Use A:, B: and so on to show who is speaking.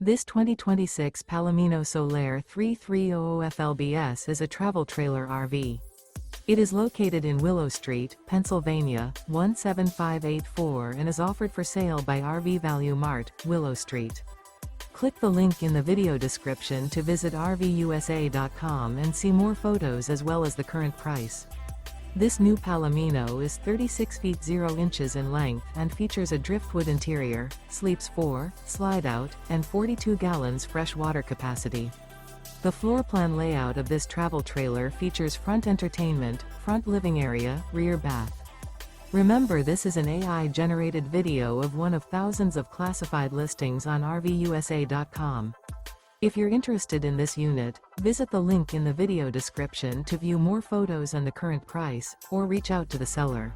A: This 2026 Palomino Solaire 3300 FLBS is a travel trailer RV. It is located in Willow Street, Pennsylvania, 17584 and is offered for sale by RV Value Mart, Willow Street. Click the link in the video description to visit RVUSA.com and see more photos as well as the current price. This new Palomino is 36 feet 0 inches in length and features a driftwood interior, sleeps 4, slide-out, and 42 gallons fresh water capacity. The floor plan layout of this travel trailer features front entertainment, front living area, rear bath. Remember, this is an AI-generated video of one of thousands of classified listings on RVUSA.com. If you're interested in this unit, visit the link in the video description to view more photos and the current price, or reach out to the seller.